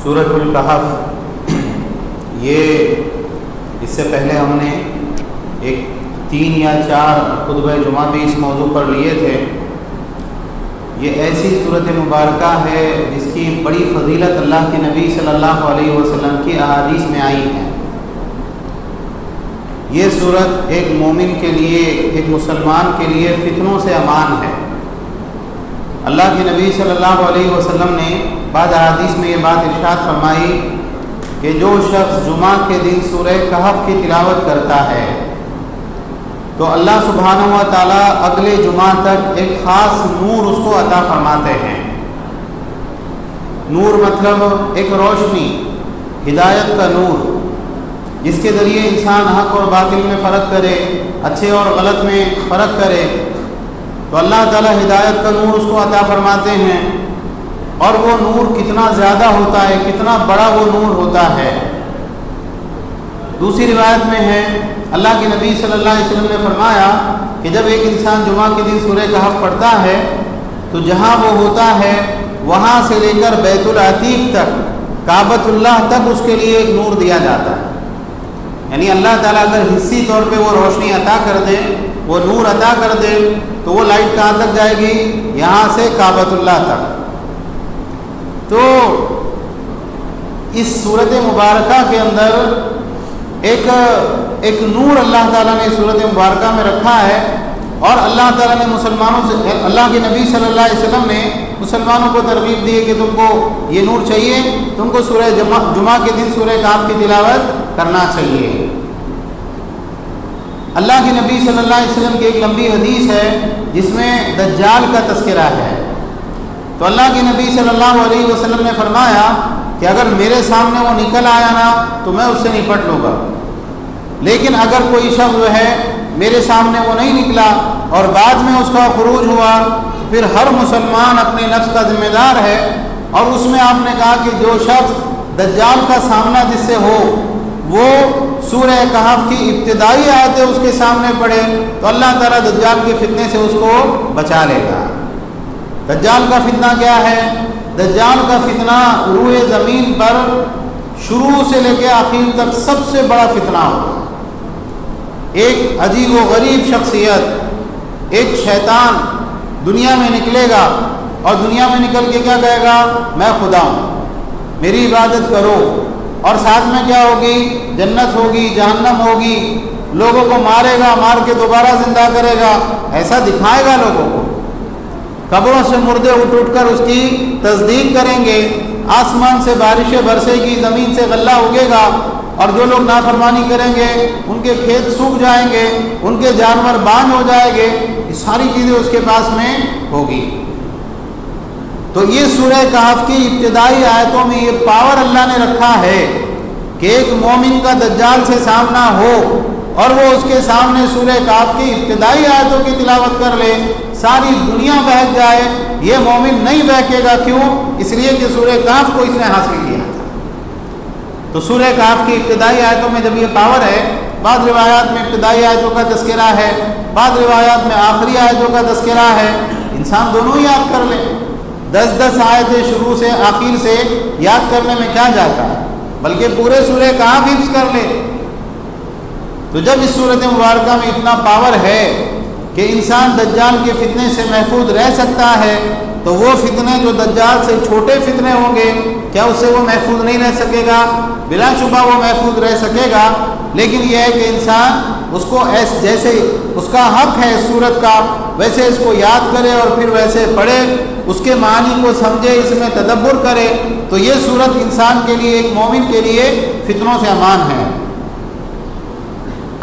سورۃ الکہف، یہ اس سے پہلے ہم نے ایک 3 یا 4 خطبہ جمعہ بھی اس موضوع پر لیے تھے۔ یہ ایسی صورت مبارکہ ہے جس کی بڑی فضیلت اللہ کے نبی صلی اللہ علیہ وسلم کی احادیث میں آئی ہے۔ یہ صورت ایک مومن کے لیے، ایک مسلمان کے لیے فتنوں سے امان ہے۔ اللہ کے نبی صلی اللہ علیہ وسلم نے بعض احادیث میں یہ بات ارشاد فرمائی کہ جو شخص جمعہ کے دن سورہ کہف کی تلاوت کرتا ہے تو اللہ سبحانہ و تعالیٰ اگلے جمعہ تک ایک خاص نور اس کو عطا فرماتے ہیں۔ نور مطلب ایک روشنی، ہدایت کا نور، جس کے ذریعے انسان حق اور باطل میں فرق کرے، اچھے اور غلط میں فرق کرے، تو اللہ تعالیٰ ہدایت کا نور اس کو عطا فرماتے ہیں۔ اور وہ نور کتنا زیادہ ہوتا ہے، کتنا بڑا وہ نور ہوتا ہے۔ دوسری روایت میں ہے اللہ کے نبی صلی اللہ علیہ وسلم نے فرمایا کہ جب ایک انسان جمعہ کے دن سورہ کہف پڑھتا ہے تو جہاں وہ ہوتا ہے وہاں سے لے کر بیت العتیق تک، کعبۃ اللہ تک اس کے لیے ایک نور دیا جاتا ہے۔ یعنی اللہ تعالیٰ اگر حصی طور پہ وہ روشنی عطا کر دے، وہ نور عطا کر دے، تو وہ لائٹ کہاں تک جائے گی؟ یہاں سے کعبۃ اللہ تک۔ تو اس صورت مبارکہ کے اندر ایک نور اللہ تعالیٰ نے صورت مبارکہ میں رکھا ہے، اور اللہ تعالیٰ نے مسلمانوں سے، اللہ کے نبی صلی اللہ علیہ وسلم نے مسلمانوں کو ترغیب دی کہ تم کو یہ نور چاہیے، تم کو سورہ جمعہ کے دن سورہ کہف کی تلاوت کرنا چاہیے۔ اللہ کے نبی صلی اللہ علیہ وسلم کی ایک لمبی حدیث ہے جس میں دجال کا تذکرہ ہے۔ تو اللہ کے نبی صلی اللہ علیہ وسلم نے فرمایا کہ اگر میرے سامنے وہ نکل آیا نا تو میں اس سے نپٹ لوں گا، لیکن اگر کوئی شخص جو ہے میرے سامنے وہ نہیں نکلا اور بعد میں اس کا خروج ہوا، پھر ہر مسلمان اپنے نفس کا ذمہ دار ہے۔ اور اس میں آپ نے کہا کہ جو شخص دجال کا سامنا جس سے ہو وہ سورہ کہف کی ابتدائی آیتیں اس کے سامنے پڑھے تو اللہ تعالیٰ دجال کے فتنے سے اس کو بچا لے گا۔ دجال کا فتنہ کیا ہے؟ دجال کا فتنہ روئے زمین پر شروع سے لے کے آخر تک سب سے بڑا فتنہ ہوگا۔ ایک عجیب و غریب شخصیت، ایک شیطان دنیا میں نکلے گا، اور دنیا میں نکل کے کیا کہے گا؟ میں خدا ہوں، میری عبادت کرو۔ اور ساتھ میں کیا ہوگی؟ جنت ہوگی، جہنم ہوگی، لوگوں کو مارے گا، مار کے دوبارہ زندہ کرے گا، ایسا دکھائے گا لوگوں کو۔ قبروں سے مردے اٹھ کر اس کی تصدیق کریں گے، آسمان سے بارشیں برسے گی، زمین سے غلہ اگے گا، اور جو لوگ نافرمانی کریں گے ان کے کھیت سوکھ جائیں گے، ان کے جانور بانجھ ہو جائیں گے، یہ ساری چیزیں اس کے پاس میں ہوگی۔ تو یہ سورہ کہف کی ابتدائی آیتوں میں یہ پاور اللہ نے رکھا ہے کہ ایک مومن کا دجال سے سامنا ہو اور وہ اس کے سامنے سورہ کہف کی ابتدائی آیتوں کی تلاوت کر لے، ساری دنیا بہک جائے، یہ مومن نہیں بہکے گا۔ کیوں؟ اس لیے کہ سورہ کہف کو اس نے حاصل کیا تھا۔ تو سورہ کہف کی ابتدائی آیتوں میں جب یہ پاور ہے، بعض روایات میں ابتدائی آیتوں کا تذکرہ ہے، بعض روایات میں آخری آیتوں کا تذکرہ ہے، انسان دونوں ہی یاد کر لے۔ 10 آیتیں شروع سے آخر سے یاد کرنے میں کیا جاتا ہے، بلکہ پورے سورہ کہف حفظ کر لے۔ تو جب اس صورت مبارکہ میں اتنا پاور ہے کہ انسان دجال کے فتنے سے محفوظ رہ سکتا ہے، تو وہ فتنے جو دجال سے چھوٹے فتنے ہوں گے، کیا اس سے وہ محفوظ نہیں رہ سکے گا؟ بلا شبہ وہ محفوظ رہ سکے گا، لیکن یہ ہے کہ انسان اس کو جیسے اس کا حق ہے اس صورت کا، ویسے اس کو یاد کرے اور پھر ویسے پڑھے، اس کے معنی کو سمجھے، اس میں تدبر کرے، تو یہ صورت انسان کے لیے، ایک مومن کے لیے فتنوں سے امان ہے۔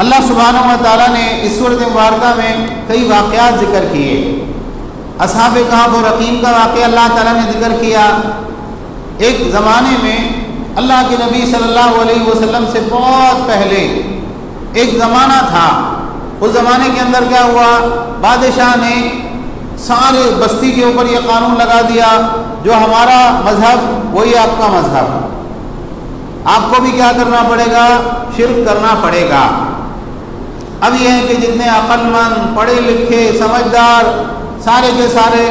اللہ سبحانہ و تعالیٰ نے اس صورت مبارکہ میں کئی واقعات ذکر کیے۔ اصحاب کہف اور رقیم کا واقعہ اللہ تعالیٰ نے ذکر کیا۔ ایک زمانے میں اللہ کے نبی صلی اللہ علیہ وسلم سے بہت پہلے ایک زمانہ تھا۔ اس زمانے کے اندر کیا ہوا؟ بادشاہ نے سارے بستی کے اوپر یہ قانون لگا دیا، جو ہمارا مذہب وہی آپ کا مذہب، آپ کو بھی کیا کرنا پڑے گا؟ شرک کرنا پڑے گا۔ اب یہ ہے کہ جتنے عقل مند، پڑھے لکھے، سمجھدار، سارے کے سارے،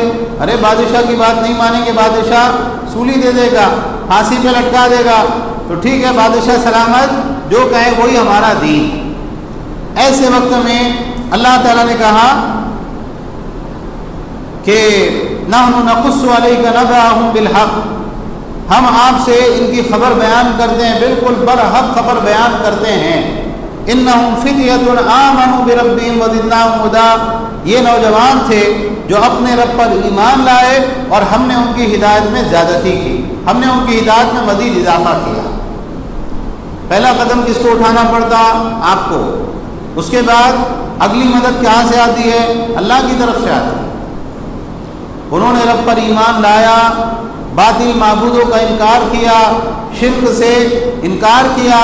ارے بادشاہ کی بات نہیں مانیں گے، بادشاہ سولی دے دے گا، پھانسی پہ لٹکا دے گا تو ٹھیک ہے، بادشاہ سلامت، جو کہے وہی ہمارا دین۔ ایسے وقت میں اللہ تعالیٰ نے کہا کہ نحن نقص علیک نبأہم بالحق، ہم آپ سے ان کی خبر بیان کرتے ہیں، بالکل برحق خبر بیان کرتے ہیں۔ انہم فتیۃ آمنوا بربہم وزدناہم ہدی، یہ نوجوان تھے جو اپنے رب پر ایمان لائے اور ہم نے ان کی ہدایت میں زیادتی کی، ہم نے ان کی ہدایت میں مزید اضافہ کیا۔ پہلا قدم کس کو اٹھانا پڑتا؟ آپ کو۔ اس کے بعد اگلی مدد کہاں سے آتی ہے؟ اللہ کی طرف سے آتی ہے۔ انہوں نے رب پر ایمان لایا، باطل معبودوں کا انکار کیا، شرک سے انکار کیا،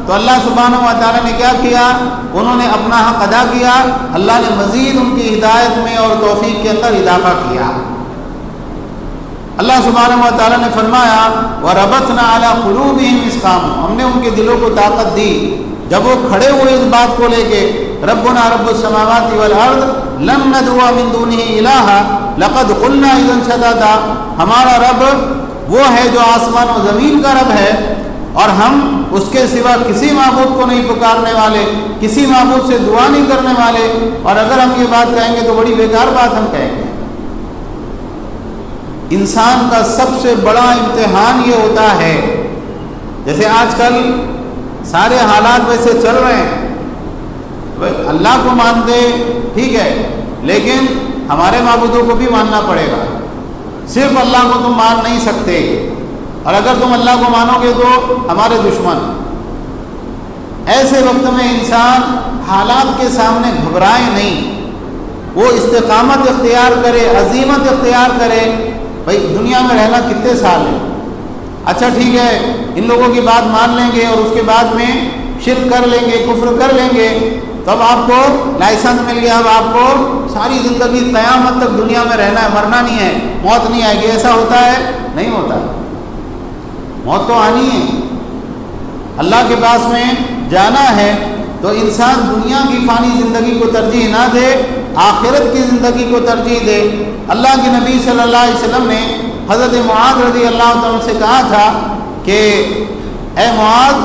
تو اللہ سبحانہ و تعالیٰ نے کیا کیا؟ انہوں نے اپنا حق ادا کیا، اللہ نے مزید ان کی ہدایت میں اور توفیق کے اندر اضافہ کیا۔ اللہ سبحانہ و تعالیٰ نے فرمایا وَرَبَطْنَا عَلَىٰ قُلُوبِهِمْ إِذْ قَامُوا، ہم نے ان کے دلوں کو طاقت دی جب وہ کھڑے ہوئے اس بات کو لے کے ربنا رب السماوات والارض لن ندعو من دونه الہ لقد قلنا اذا شططا، ہمارا رب وہ ہے جو آسمان و زمین کا رب ہے اور ہم اس کے سوا کسی معبود کو نہیں پکارنے والے، کسی معبود سے دعا نہیں کرنے والے، اور اگر ہم یہ بات کہیں گے تو بڑی بیکار بات ہم کہیں گے۔ انسان کا سب سے بڑا امتحان یہ ہوتا ہے، جیسے آج کل سارے حالات ویسے چل رہے ہیں، اللہ کو مانتے ٹھیک ہے، لیکن ہمارے معبودوں کو بھی ماننا پڑے گا، صرف اللہ کو تم مان نہیں سکتے، اور اگر تم اللہ کو مانو گے تو ہمارے دشمن۔ ایسے وقت میں انسان حالات کے سامنے گھبرائے نہیں، وہ استقامت اختیار کرے، عزیمت اختیار کرے۔ بھائی دنیا میں رہنا کتنے سال ہے، اچھا ٹھیک ہے ان لوگوں کی بات مان لیں گے اور اس کے بعد میں شرک کر لیں گے، کفر کر لیں گے، تو اب آپ کو لائسنس مل گیا، اب آپ کو ساری زندگی قیامت تک دنیا میں رہنا ہے، مرنا نہیں ہے، موت نہیں آئے گی۔ ایسا ہوتا ہے؟ نہیں ہوتا، موت تو آنی ہے، اللہ کے پاس میں جانا ہے۔ تو انسان دنیا کی فانی زندگی کو ترجیح نہ دے، آخرت کی زندگی کو ترجیح دے۔ اللہ کے نبی صلی اللہ علیہ وسلم نے حضرت معاذ رضی اللہ عنہ سے کہا تھا کہ اے معاذ،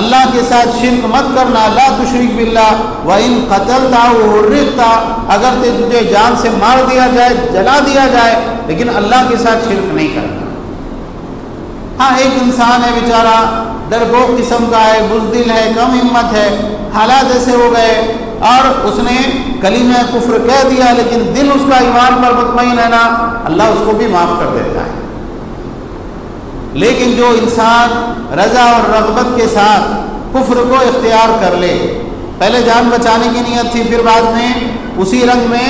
اللہ کے ساتھ شرک مت کرنا، لا تشرک باللہ وَإِن قَتَلْتَ أَوْ حُرِّقْتَ، اگر تجھے جان سے مار دیا جائے، جلا دیا جائے، لیکن اللہ کے ساتھ شرک نہیں کرنا۔ ہاں ایک انسان ہے بیچارہ ڈرپوک قسم کا ہے، بزدل ہے، کم ہمت ہے، حالات ایسے ہو گئے اور اس نے کلمہ کفر کہہ دیا، لیکن دل اس کا ایمان پر مطمئن ہے نا، اللہ اس کو بھی معاف کر دیتا ہے۔ لیکن جو انسان رضا اور رغبت کے ساتھ کفر کو اختیار کر لے، پہلے جان بچانے کی نیت تھی، پھر بعد میں اسی رنگ میں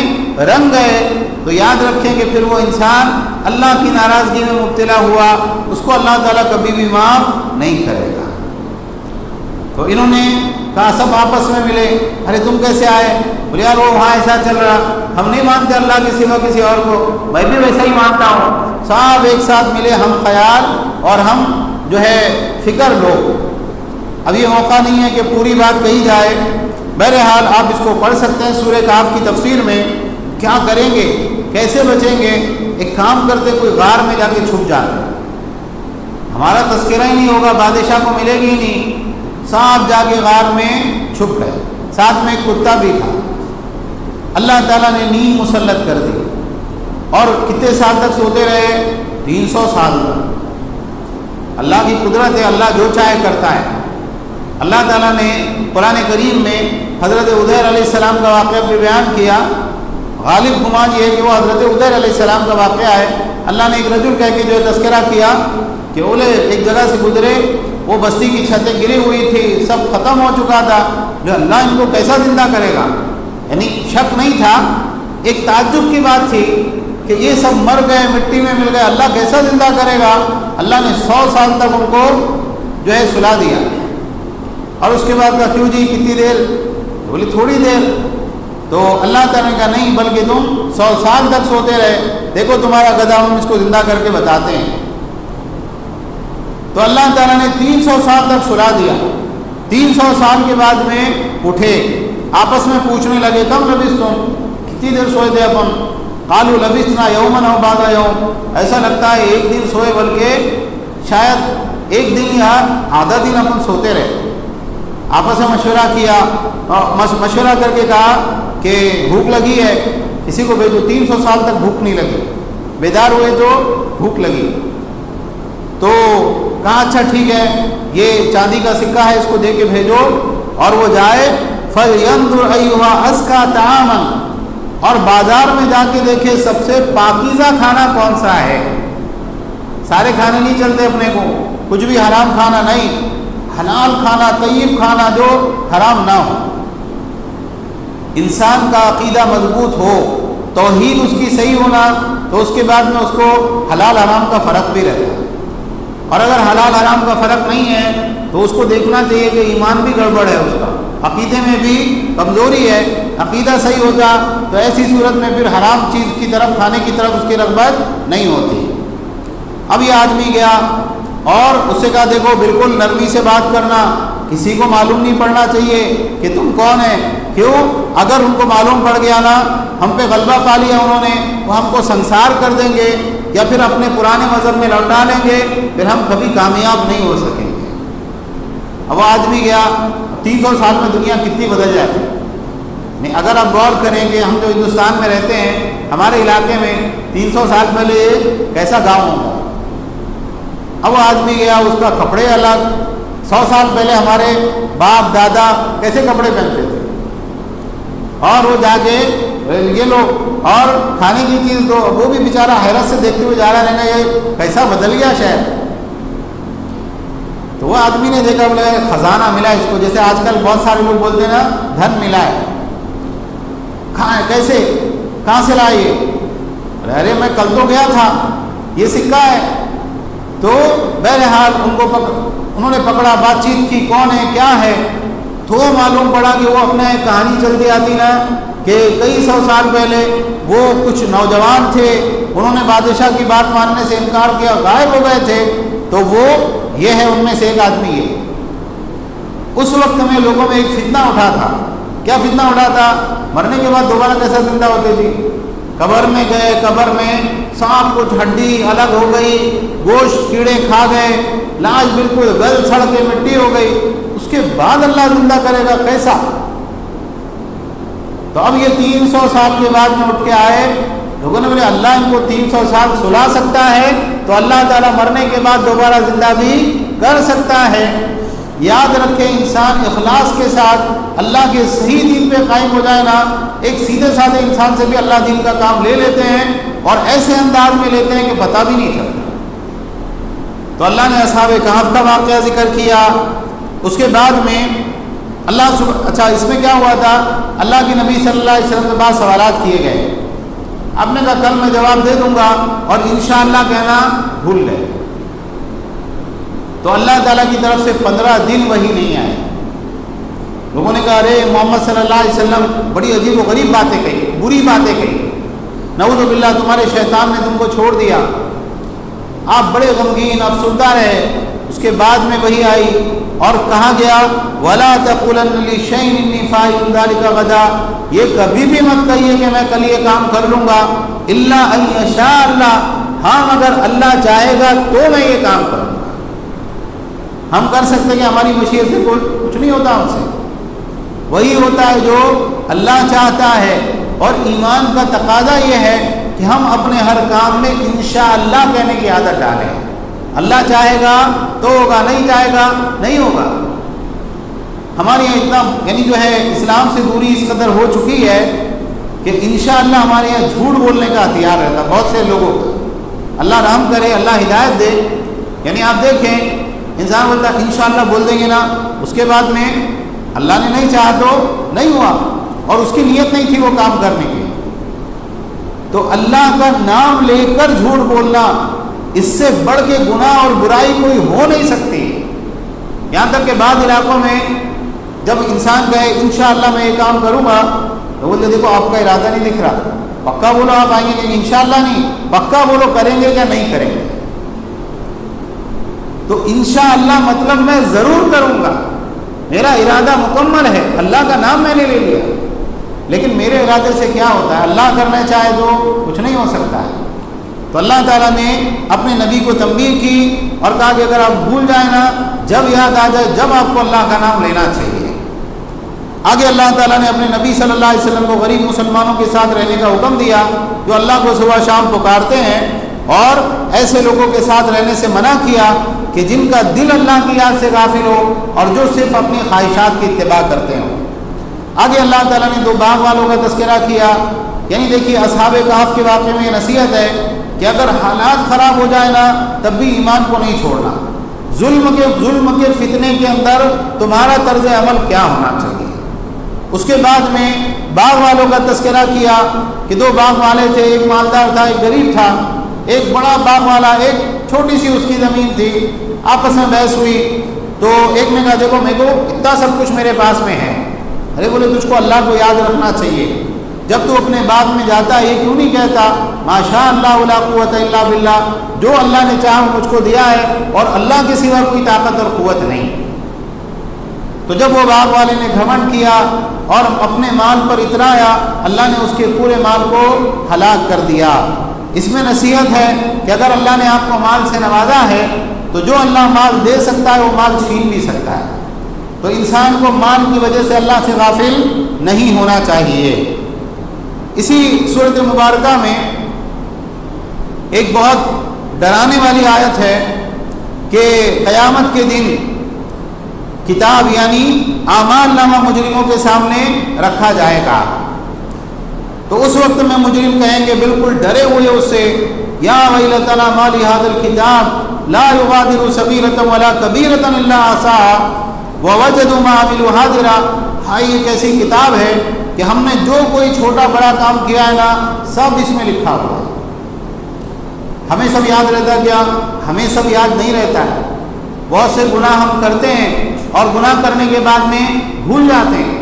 رنگ گئے، تو یاد رکھیں کہ پھر وہ انسان اللہ کی ناراضگی میں مبتلا ہوا، اس کو اللہ تعالیٰ کبھی بھی معاف نہیں کرے گا۔ تو انہوں نے کہا، سب آپس میں ملے، ارے تم کیسے آئے؟ بولے یار وہ وہاں ایسا چل رہا، ہم نہیں مانتے اللہ کے سوا کسی اور کو، میں بھی ویسا ہی مانتا ہوں۔ سب ایک ساتھ ملے، ہم خیال اور ہم جو ہے فکر لوگ۔ اب یہ موقع نہیں ہے کہ پوری بات کہی جائے، بہرحال آپ اس کو پڑھ سکتے ہیں سورہ کہف کی تفسیر میں۔ کیا کریں گے، کیسے بچیں گے؟ ایک کام کرتے، کوئی غار میں جا کے چھپ جاتے، ہمارا تذکرہ ہی نہیں ہوگا، بادشاہ کو ملے گی ہی نہیں، سانپ جا کے غار میں چھپ گئے، ساتھ میں ایک کتا بھی تھا۔ اللہ تعالیٰ نے نیند مسلط کر دی، اور کتنے سال تک سوتے رہے؟ 300 سال تک۔ اللہ کی قدرت ہے، اللہ جو چاہے کرتا ہے۔ اللہ تعالیٰ نے قرآن کریم میں حضرت عزیر علیہ السلام کا واقعہ بھی بیان کیا۔ غالب گمان یہ ہے کہ وہ حضرت عزیر علیہ السلام کا واقعہ ہے۔ اللہ نے ایک رجل کہہ کے جو ہے تذکرہ کیا کہ اولے ایک جگہ سے گزرے، وہ بستی کی چھتیں گری ہوئی تھی، سب ختم ہو چکا تھا، جو اللہ ان کو کیسا زندہ کرے گا؟ یعنی شک نہیں تھا، ایک تعجب کی بات تھی کہ یہ سب مر گئے، مٹی میں مل گئے، اللہ کیسا زندہ کرے گا؟ اللہ نے 100 سال تک ان کو جو ہے سلا دیا، اور اس کے بعد کہا کیوں جی کتنی دیر؟ بولی تھوڑی دیر۔ تو اللہ تعالیٰ نے کہا نہیں، بلکہ تم 100 سال تک سوتے رہے، دیکھو تمہارا گدھا ہم اس کو زندہ کر کے بتاتے ہیں۔ تو اللہ تعالیٰ نے 300 سال تک سلا دیا۔ 300 سال کے بعد میں اٹھے، آپس میں پوچھنے لگے کم لبثتم، کتنی دیر سوئے تھے اپن؟ قالوا لبثنا یوما او بعض یوم، ایسا لگتا ہے ایک دن سوئے بلکہ شاید ایک دن یا آدھا دن اپن سوتے رہے، آپس میں مشورہ کیا، مشورہ کر کے کہا کہ بھوک لگی ہے، کسی کو بھیجو، 300 سال تک بھوک نہیں لگی، بیدار ہوئے تو بھوک لگی، تو کہا اچھا ٹھیک ہے، یہ چاندی کا سکہ ہے، اس کو دے کے بھیجو، اور وہ جائے فَلْيَنْظُرْ أَيُّهَا أَزْكَىٰ طَعَامًا، اور بازار میں جا کے دیکھے سب سے پاکیزہ کھانا کون سا ہے۔ سارے کھانے نہیں چلتے اپنے کو، کچھ بھی حرام کھانا نہیں، حلال کھانا، طیب کھانا جو حرام نہ ہو۔ انسان کا عقیدہ مضبوط ہو، توحید اس کی صحیح ہونا، تو اس کے بعد میں اس کو حلال حرام کا فرق بھی رہتا ہے، اور اگر حلال حرام کا فرق نہیں ہے تو اس کو دیکھنا چاہیے کہ ایمان بھی گڑبڑ ہے، اس کا عقیدے میں بھی کمزوری ہے۔ عقیدہ صحیح ہوتا تو ایسی صورت میں پھر حرام چیز کی طرف، کھانے کی طرف اس کی رغبت نہیں ہوتی۔ اب یہ آدمی گیا اور اس سے کہا دیکھو بالکل نرمی سے بات کرنا، کسی کو معلوم نہیں پڑنا چاہیے کہ تم کون ہے، کیوں؟ اگر ان کو معلوم پڑ گیا نا، ہم پہ غلبہ پا لیا انہوں نے، وہ ہم کو سنسار کر دیں گے یا پھر اپنے پرانے مذہب میں لوٹا لیں گے، پھر ہم کبھی کامیاب نہیں ہو سکیں گے۔ اب وہ آدمی گیا، 300 سال میں دنیا کتنی بدل جاتی ہے۔ نہیں، اگر آپ غور کریں کہ ہم جو ہندوستان میں رہتے ہیں، ہمارے علاقے میں 300 سال پہلے کیسا گاؤں ہوگا۔ اب وہ آدمی گیا، اس کا کپڑے الگ، 100 سال پہلے ہمارے باپ دادا کیسے کپڑے پہنتے تھے، اور وہ جا کے یہ لوگ، اور کھانے کی چیز تو وہ بھی بیچارہ حیرت سے دیکھتے ہوئے جا رہا ہے، یہ کیسا بدل گیا شہر۔ تو وہ آدمی نے دیکھا، بولے خزانہ ملا اس کو، جیسے آج کل بہت سارے لوگ بولتے ہیں نا دھن ملا ہے، کیسے، کہاں سے لائے؟ ارے میں کل تو گیا تھا، یہ سکہ ہے۔ تو بہرحال انہوں نے پکڑا، بات چیت کی، کون ہے کیا ہے، تو معلوم پڑا کہ وہ اپنے کہانی چلتی آتی نا کہ کئی 100 سال پہلے وہ کچھ نوجوان تھے، انہوں نے بادشاہ کی بات ماننے سے انکار کیا، غائب ہو گئے تھے، تو وہ یہ ہے ان میں سے ایک آدمی ہے۔ اس وقت میں لوگوں میں ایک فتنہ اٹھا تھا۔ کیا فتنہ اٹھا تھا؟ مرنے کے بعد دوبارہ کیسا زندہ ہوتے تھے؟ قبر میں گئے، قبر میں سب کچھ ہڈی الگ ہو گئی، گوشت کیڑے کھا گئے، لاش بالکل گل سڑ کے مٹی ہو گئی، اس کے بعد اللہ زندہ کرے گا، کیسا؟ تو اب یہ 300 سال کے بعد میں اٹھ کے آئے، لوگوں نے بولے اللہ ان کو 300 سال سلا سکتا ہے تو اللہ تعالیٰ مرنے کے بعد دوبارہ زندہ بھی کر سکتا ہے۔ یاد رکھیں، انسان اخلاص کے ساتھ اللہ کے صحیح دین پہ قائم ہو جائے نا، ایک سیدھے سادھے انسان سے بھی اللہ دین کا کام لے لیتے ہیں، اور ایسے انداز میں لیتے ہیں کہ پتہ بھی نہیں چلتا۔ تو اللہ نے اصحاب کہف کا واقعہ ذکر کیا، اس کے بعد میں اچھا اس میں کیا ہوا تھا، اللہ کے نبی صلی اللہ علیہ وسلم کے بعد سوالات کیے گئے، آپ نے کہا کل میں جواب دے دوں گا، اور انشاءاللہ کہنا بھول گئے۔ تو اللہ تعالیٰ کی طرف سے 15 دن وحی نہیں آئے۔ لوگوں نے کہا ارے محمد صلی اللہ علیہ وسلم بڑی عجیب و غریب باتیں کہی، بری باتیں کہی، نعوذ باللہ تمہارے شیطان نے تم کو چھوڑ دیا، آپ بڑے غمگین افسردہ رہے۔ اس کے بعد میں وحی آئی اور کہا گیا وَلَا تَقُولَنَّ لِشَيْءٍ إِنِّي فَاعِلٌ ذَلِكَ غَدًا، یہ کبھی بھی مت کہیے کہ میں کل یہ کام کر لوں گا، إِلَّا أَن يَشَاءَ اللَّهُ، ہاں مگر اللہ چاہے گا تو میں یہ کام کروں گا۔ ہم کر سکتے کہ ہماری مشیت سے کچھ نہیں ہوتا، ہم سے وہی ہوتا ہے جو اللہ چاہتا ہے، اور ایمان کا تقاضا یہ ہے کہ ہم اپنے ہر کام میں انشاءاللہ کہنے کی عادت ڈالیں۔ اللہ چاہے گا تو ہوگا، نہیں چاہے گا نہیں ہوگا۔ ہمارے یہاں اتنا یعنی جو ہے اسلام سے دوری اس قدر ہو چکی ہے کہ انشاءاللہ ہمارے یہاں جھوٹ بولنے کا ہتھیار رہتا بہت سے لوگوں کا۔ اللہ رحم کرے، اللہ ہدایت دے۔ یعنی آپ دیکھیں، انسان بولتا انشاءاللہ بول دیں گے نا، اس کے بعد میں اللہ نے نہیں چاہا تو نہیں ہوا، اور اس کی نیت نہیں تھی وہ کام کرنے کی۔ تو اللہ کا نام لے کر جھوٹ بولنا، اس سے بڑھ کے گناہ اور برائی کوئی ہو نہیں سکتی۔ یہاں تک کہ بعض علاقوں میں جب انسان کہے انشاءاللہ میں یہ کام کروں گا، تو بولتے دیکھو آپ کا ارادہ نہیں دکھ رہا، پکا بولو آپ آئیں گے، انشاءاللہ نہیں، پکا بولو کریں گے یا نہیں کریں گے۔ تو انشاءاللہ مطلب میں ضرور کروں گا، میرا ارادہ مکمل ہے، اللہ کا نام میں نے لے لیا، لیکن میرے ارادے سے کیا ہوتا ہے، اللہ کرنا چاہے تو کچھ نہیں ہو سکتا ہے۔ تو اللہ تعالیٰ نے اپنے نبی کو تنبیہ کی اور کہا کہ اگر آپ بھول جائیں نا، جب یاد آ جائے جب آپ کو اللہ کا نام لینا چاہیے۔ آگے اللہ تعالیٰ نے اپنے نبی صلی اللہ علیہ وسلم کو غریب مسلمانوں کے ساتھ رہنے کا حکم دیا، جو اللہ کو صبح شام پکارتے ہیں، اور ایسے لوگوں کے ساتھ رہنے سے منع کیا کہ جن کا دل اللہ کی یاد سے غافل ہو اور جو صرف اپنی خواہشات کی اتباع کرتے ہوں۔ آگے اللہ تعالیٰ نے 2 باغ والوں کا تذکرہ کیا، یعنی دیکھیے اصحاب کہف کے واقعے میں یہ نصیحت ہے کہ اگر حالات خراب ہو جائے نا تب بھی ایمان کو نہیں چھوڑنا۔ ظلم کے فتنے کے اندر تمہارا طرز عمل کیا ہونا چاہیے۔ اس کے بعد میں باغ والوں کا تذکرہ کیا کہ 2 باغ والے تھے، ایک مالدار تھا ایک غریب تھا۔ ایک بڑا باغ والا، ایک چھوٹی سی اس کی زمین تھی، آپس میں بحث ہوئی تو ایک نے کہا دیکھو میرے کو اتنا سب کچھ میرے پاس میں ہے۔ ارے بولے تجھ کو اللہ کو یاد رکھنا چاہیے، جب تو اپنے باغ میں جاتا ہے یہ کیوں نہیں کہتا ماشاء اللہ لا قوت الا باللہ، جو اللہ نے چاہا مجھ کو دیا ہے اور اللہ کے سوا کوئی طاقت اور قوت نہیں۔ تو جب وہ باغ والے نے گھمنڈ کیا اور اپنے مال پر اترایا، اللہ نے اس کے پورے مال کو ہلاک کر دیا۔ اس میں نصیحت ہے کہ اگر اللہ نے آپ کو مال سے نوازا ہے تو جو اللہ مال دے سکتا ہے وہ مال چھین بھی سکتا ہے، تو انسان کو مال کی وجہ سے اللہ سے غافل نہیں ہونا چاہیے۔ اسی سورۃ مبارکہ میں ایک بہت ڈرانے والی آیت ہے کہ قیامت کے دن کتاب یعنی اعمال نامہ مجرموں کے سامنے رکھا جائے گا، تو اس وقت میں مجرم کہیں گے بالکل ڈرے ہوئے اس سے، یا ویلتنا ما لهذا الكتاب لا یغادر صغیرۃ ولا کبیرۃ الا احصاها ووجدوا ما عملوا حاضرا۔ ہاں یہ کیسی کتاب ہے کہ ہم نے جو کوئی چھوٹا بڑا کام کیا ہے نا سب اس میں لکھا ہوا ہے۔ ہمیں سب یاد رہتا کیا؟ ہمیں سب یاد نہیں رہتا ہے۔ بہت سے گناہ ہم کرتے ہیں اور گناہ کرنے کے بعد میں بھول جاتے ہیں،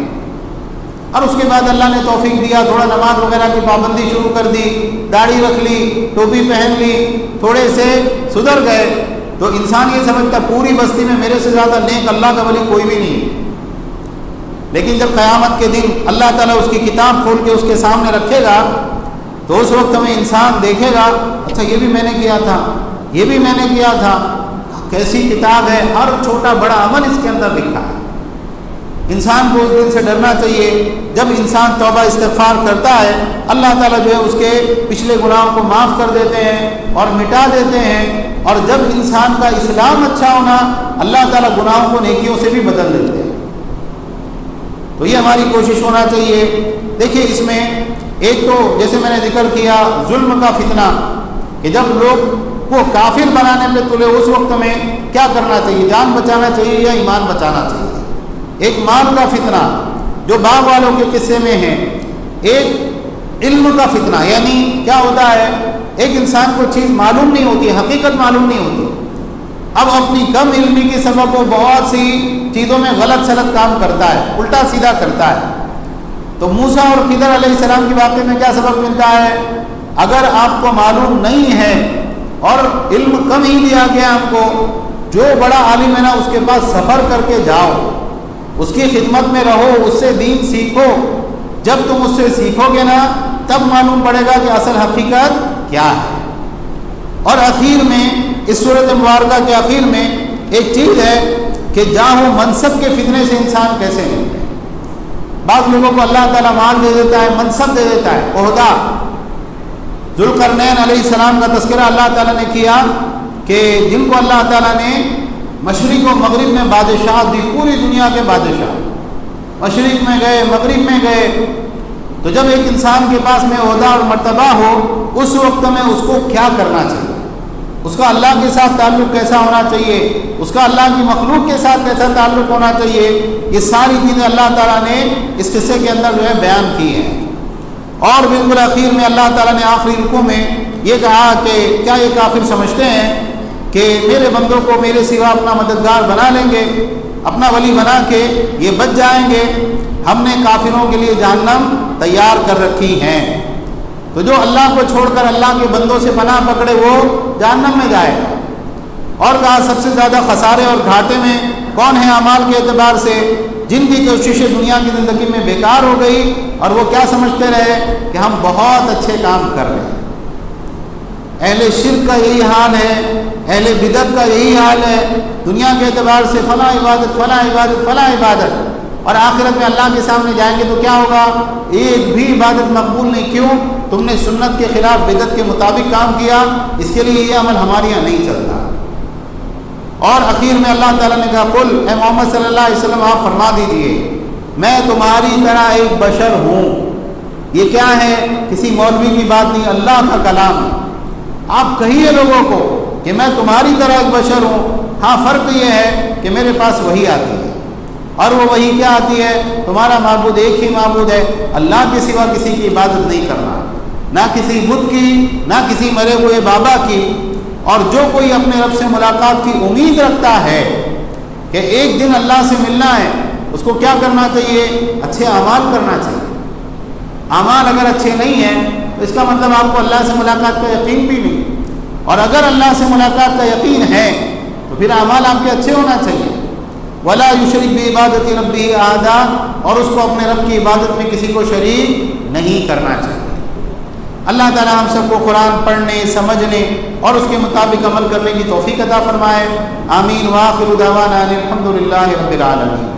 اور اس کے بعد اللہ نے توفیق دیا، تھوڑا نماز وغیرہ کی پابندی شروع کر دی، داڑھی رکھ لی، ٹوپی پہن لی، تھوڑے سے سدھر گئے، تو انسان یہ سمجھتا پوری بستی میں میرے سے زیادہ نیک اللہ کا ولی کوئی بھی نہیں۔ لیکن جب قیامت کے دن اللہ تعالیٰ اس کی کتاب کھول کے اس کے سامنے رکھے گا تو اس وقت میں انسان دیکھے گا اچھا یہ بھی میں نے کیا تھا، یہ بھی میں نے کیا تھا، کیسی کتاب ہے، ہر چھوٹا بڑا عمل اس کے اندر لکھا ہے۔ انسان کو اس دن سے ڈرنا چاہیے جب انسان توبہ استغفار کرتا ہے، اللہ تعالیٰ جو ہے اس کے پچھلے گناہوں کو معاف کر دیتے ہیں اور مٹا دیتے ہیں، اور جب انسان کا اسلام اچھا ہونا اللہ تعالیٰ گناہوں کو نیکیوں سے بھی بدل دیتے ہیں۔ تو یہ ہماری کوشش ہونا چاہیے۔ دیکھیے اس میں ایک تو جیسے میں نے ذکر کیا ظلم کا فتنہ، کہ جب لوگ کو کافر بنانے پہ تلے اس وقت میں کیا کرنا چاہیے، جان بچانا چاہیے یا ایمان بچانا چاہیے۔ ایک مال کا فتنہ جو باغ والوں کے قصے میں ہے، ایک علم کا فتنہ، یعنی کیا ہوتا ہے ایک انسان کو چیز معلوم نہیں ہوتی، حقیقت معلوم نہیں ہوتی، اب اپنی کم علمی کے سبب وہ بہت سی چیزوں میں غلط سلط کام کرتا ہے، الٹا سیدھا کرتا ہے۔ تو موسیٰ اور خضر علیہ السلام کے واقعے میں کیا سبق ملتا ہے، اگر آپ کو معلوم نہیں ہے اور علم کم ہی دیا گیا آپ کو، جو بڑا عالم ہے نا اس کے پاس سفر کر کے جاؤ، اس کی خدمت میں رہو، اس سے دین سیکھو، جب تم اس سے سیکھو گے نا تب معلوم پڑے گا کہ اصل حقیقت کیا ہے۔ اور اخیر میں اس صورت مبارکہ کے اخیر میں ایک چیز ہے کہ جاہ و منصب کے فتنے سے انسان کیسے نکلے۔ بعض لوگوں کو اللہ تعالیٰ مال دے دیتا ہے، منصب دے دیتا ہے، عہدہ۔ ذوالقرنین علیہ السلام کا تذکرہ اللہ تعالیٰ نے کیا کہ جن کو اللہ تعالیٰ نے مشرق و مغرب میں بادشاہ دی، پوری دنیا کے بادشاہ، مشرق میں گئے مغرب میں گئے، تو جب ایک انسان کے پاس میں عہدہ اور مرتبہ ہو اس وقت میں اس کو کیا کرنا چاہیے، اس کا اللہ کے ساتھ تعلق کیسا ہونا چاہیے، اس کا اللہ کی مخلوق کے ساتھ کیسا تعلق ہونا چاہیے، یہ ساری چیزیں اللہ تعالیٰ نے اس قصے کے اندر جو ہے بیان کی ہیں۔ اور بالکل اخیر میں اللہ تعالیٰ نے آخری رکوع میں یہ کہا کہ کیا یہ کافر سمجھتے ہیں کہ میرے بندوں کو میرے سوا اپنا مددگار بنا لیں گے، اپنا ولی بنا کے یہ بچ جائیں گے؟ ہم نے کافروں کے لیے جہنم تیار کر رکھی ہیں۔ تو جو اللہ کو چھوڑ کر اللہ کے بندوں سے پناہ پکڑے وہ جہنم میں جائے گا۔ اور کہا سب سے زیادہ خسارے اور گھاٹے میں کون ہے اعمال کے اعتبار سے؟ جن کی کوششیں دنیا کی زندگی میں بیکار ہو گئی اور وہ کیا سمجھتے رہے کہ ہم بہت اچھے کام کر رہے ہیں۔ اہل شرک کا یہی حال ہے، اہل بدعت کا یہی حال ہے، دنیا کے اعتبار سے فلاں عبادت فلاں عبادت فلاں عبادت، اور آخرت میں اللہ کے سامنے جائیں گے تو کیا ہوگا؟ ایک بھی عبادت مقبول نہیں۔ کیوں؟ تم نے سنت کے خلاف بدعت کے مطابق کام کیا، اس کے لیے یہ عمل ہمارے یہاں نہیں چلتا۔ اور اخیر میں اللہ تعالیٰ نے کہا قل، اے محمد صلی اللہ علیہ وسلم آپ فرما دیجئے میں تمہاری طرح ایک بشر ہوں۔ یہ کیا ہے؟ کسی مولوی کی بات نہیں، اللہ کا کلام ہے۔ آپ کہیے لوگوں کو کہ میں تمہاری طرح ایک بشر ہوں، ہاں فرق یہ ہے کہ میرے پاس وحی آتی ہے، اور وہ وحی کیا آتی ہے؟ تمہارا معبود ایک ہی معبود ہے، اللہ کے سوا کسی کی عبادت نہیں کرنا، نہ کسی بت کی، نہ کسی مرے ہوئے بابا کی۔ اور جو کوئی اپنے رب سے ملاقات کی امید رکھتا ہے کہ ایک دن اللہ سے ملنا ہے، اس کو کیا کرنا چاہیے؟ اچھے اعمال کرنا چاہیے۔ اعمال اگر اچھے نہیں ہیں تو اس کا مطلب آپ کو اللہ سے ملاقات کا یقین بھی نہیں، اور اگر اللہ سے ملاقات کا یقین ہے تو پھر اعمال آپ کے اچھے ہونا چاہیے۔ ولا یشرک بعبادت ربہ احدا، اور اس کو اپنے رب کی عبادت میں کسی کو شریک نہیں کرنا چاہیے۔ اللہ تعالی ہم سب کو قرآن پڑھنے، سمجھنے اور اس کے مطابق عمل کرنے کی توفیق عطا فرمائے۔ آمین۔ وآخر دعوانا الحمد للہ رب العالمین۔